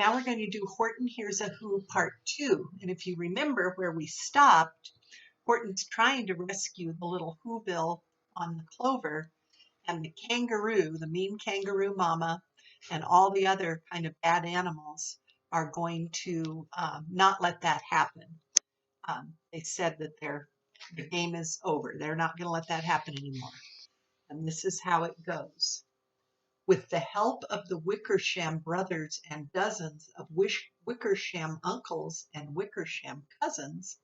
Now we're going to do Horton Hears a Who Part 2. And if you remember where we stopped, Horton's trying to rescue the little Whoville on the clover, and the kangaroo, the mean kangaroo mama, and all the other kind of bad animals are going to not let that happen. They said that the game is over. They're not going to let that happen anymore. And this is how it goes. With the help of the Wickersham brothers and dozens of Wickersham uncles and Wickersham cousins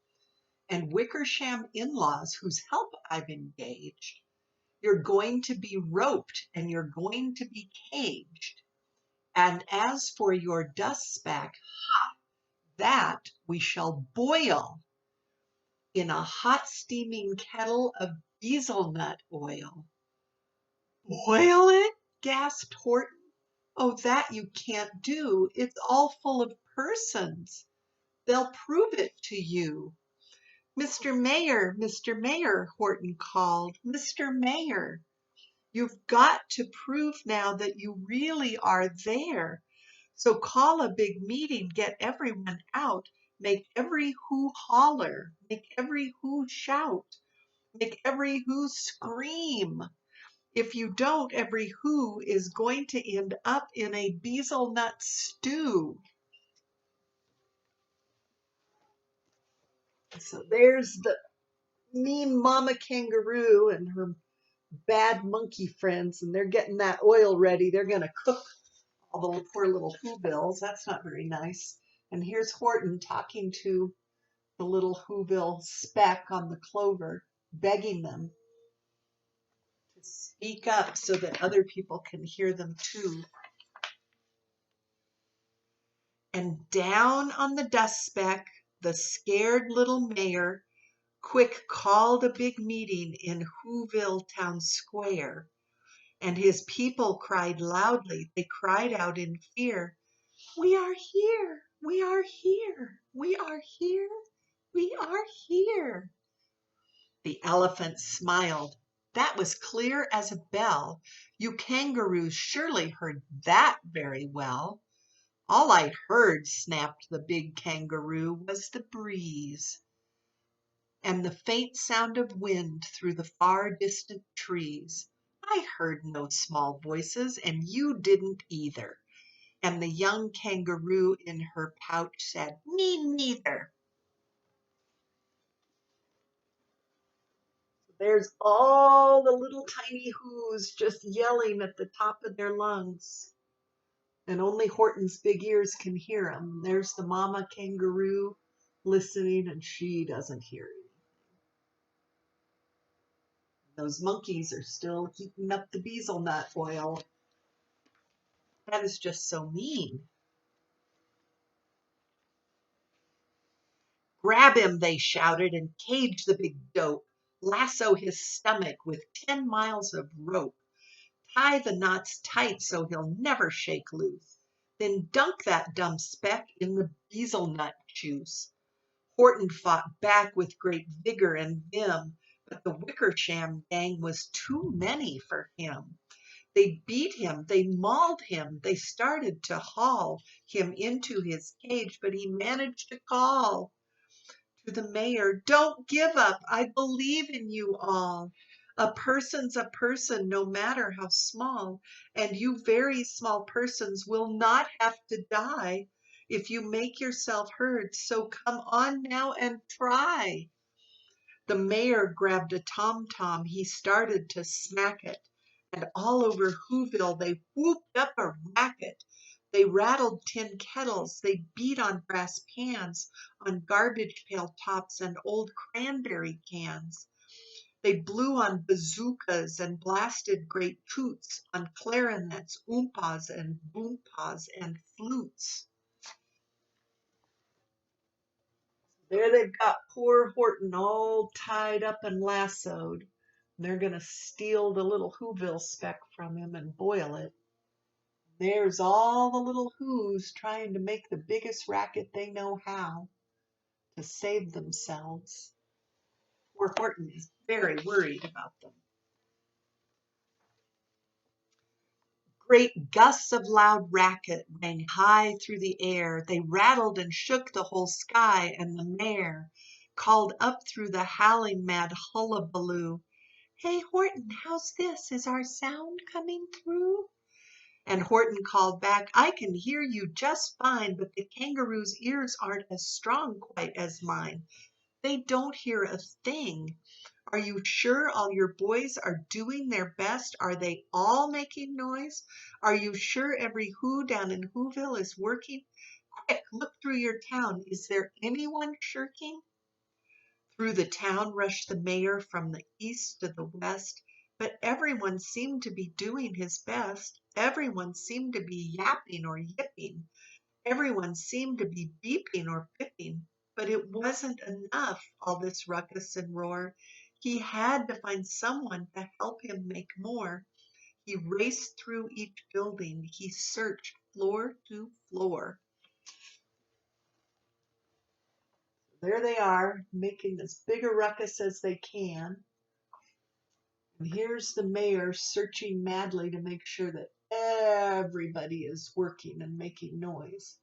and Wickersham in-laws whose help I've engaged, you're going to be roped and you're going to be caged. And as for your dustback, that we shall boil in a hot steaming kettle of diesel nut oil. Boil it? Gasped Horton. Oh, that you can't do. It's all full of persons. They'll prove it to you. Mr. Mayor, Horton called. Mr. Mayor, you've got to prove now that you really are there. So call a big meeting, get everyone out, make every who holler, make every who shout, make every who scream. If you don't, every who is going to end up in a bezel nut stew. So there's the mean mama kangaroo and her bad monkey friends, and they're getting that oil ready. They're going to cook all the poor little Whovilles. That's not very nice. And here's Horton talking to the little Whoville speck on the clover, begging them to speak up so that other people can hear them too. And down on the dust speck, the scared little mayor quick called a big meeting in Whoville Town Square. And his people cried loudly. They cried out in fear, "We are here! We are here! We are here! We are here!" The elephant smiled. That was clear as a bell. You kangaroos surely heard that very well. All I heard, snapped the big kangaroo, was the breeze and the faint sound of wind through the far distant trees. I heard no small voices, and you didn't either. And the young kangaroo in her pouch said, "Me neither." There's all the little tiny whoos just yelling at the top of their lungs. And only Horton's big ears can hear them. There's the mama kangaroo listening, and she doesn't hear anything. Those monkeys are still heating up the bezel nut oil. That is just so mean. "Grab him," they shouted, "and cage the big dope. Lasso his stomach with 10 miles of rope. Tie the knots tight so he'll never shake loose. Then dunk that dumb speck in the bezel nut juice." Horton fought back with great vigor and vim, but the Wickersham gang was too many for him. They beat him, they mauled him, they started to haul him into his cage, but he managed to call to the mayor, "Don't give up, I believe in you all. A person's a person, no matter how small, and you very small persons will not have to die if you make yourself heard, so come on now and try." The mayor grabbed a tom-tom, he started to smack it, and all over Whoville they whooped up a racket. They rattled tin kettles, they beat on brass pans, on garbage pail tops and old cranberry cans. They blew on bazookas and blasted great toots, on clarinets, oompas and boompas and flutes. There they've got poor Horton all tied up and lassoed. They're going to steal the little Whoville speck from him and boil it. There's all the little whoos trying to make the biggest racket they know how to save themselves. Poor Horton is very worried about them. Great gusts of loud racket rang high through the air. They rattled and shook the whole sky, and the mayor called up through the howling mad hullabaloo, "Hey, Horton, how's this? Is our sound coming through?" And Horton called back, "I can hear you just fine, but the kangaroo's ears aren't as strong quite as mine. They don't hear a thing. Are you sure all your boys are doing their best? Are they all making noise? Are you sure every who down in Whoville is working? Quick, look through your town. Is there anyone shirking?" Through the town rushed the mayor from the east to the west, but everyone seemed to be doing his best. Everyone seemed to be yapping or yipping. Everyone seemed to be beeping or bipping. But it wasn't enough, all this ruckus and roar. He had to find someone to help him make more. He raced through each building. He searched floor to floor. There they are, making as big a ruckus as they can. And here's the mayor searching madly to make sure that everybody is working and making noise.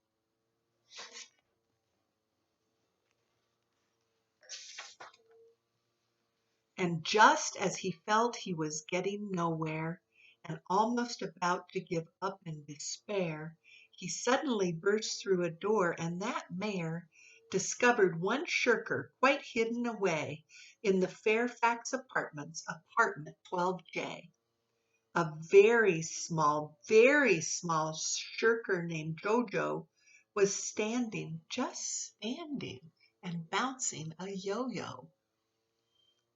And just as he felt he was getting nowhere and almost about to give up in despair, he suddenly burst through a door, and that mayor discovered one shirker quite hidden away in the Fairfax Apartments, apartment 12J. A very small shirker named Jojo was standing, just standing, and bouncing a yo-yo.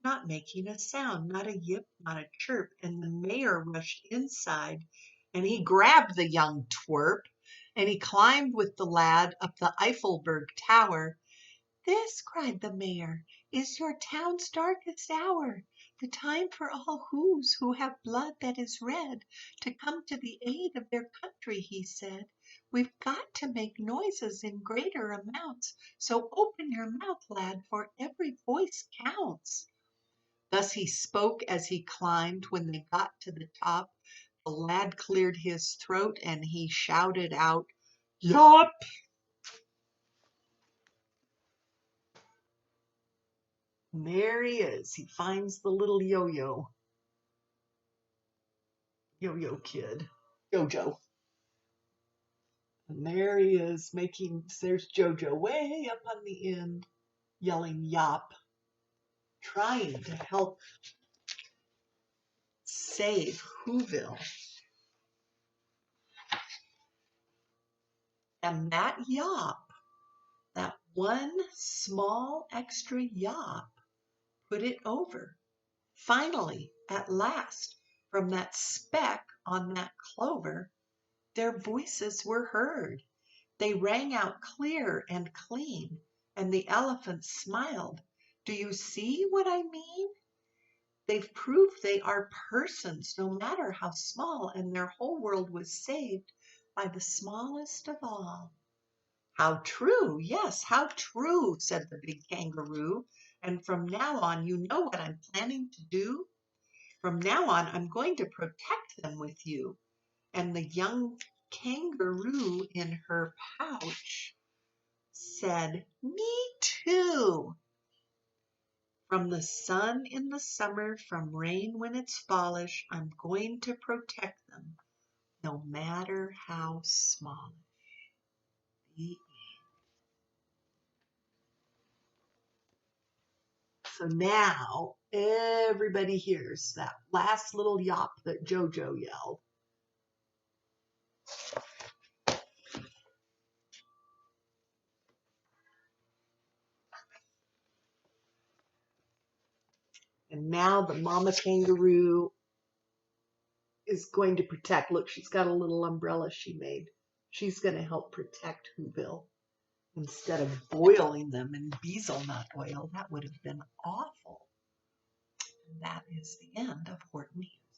Not making a sound, not a yip, not a chirp, and the mayor rushed inside, and he grabbed the young twerp, and he climbed with the lad up the Eiffelberg Tower. "This," cried the mayor, "is your town's darkest hour, the time for all whos who have blood that is red to come to the aid of their country," he said. "We've got to make noises in greater amounts, so open your mouth, lad, for every voice counts." Thus he spoke as he climbed. When they got to the top, the lad cleared his throat and he shouted out, "Yop!" And there he is. He finds the little yo-yo kid, Jojo. And there he is there's Jojo way up on the end, yelling yop, trying to help save Whoville. And that yop, that one small extra yop, put it over. Finally, at last, from that speck on that clover, their voices were heard. They rang out clear and clean, and the elephant smiled. "Do you see what I mean? They've proved they are persons, no matter how small, and their whole world was saved by the smallest of all." "How true, yes, how true," said the big kangaroo. "And from now on, you know what I'm planning to do? From now on, I'm going to protect them with you." And the young kangaroo in her pouch said, "Me too." From the sun in the summer, from rain when it's fallish, I'm going to protect them, no matter how small. So now everybody hears that last little yop that Jojo yelled. And now the mama kangaroo is going to protect. Look, she's got a little umbrella she made. She's going to help protect Whoville instead of boiling them in bezelnut oil. That would have been awful. And that is the end of Horton Hears.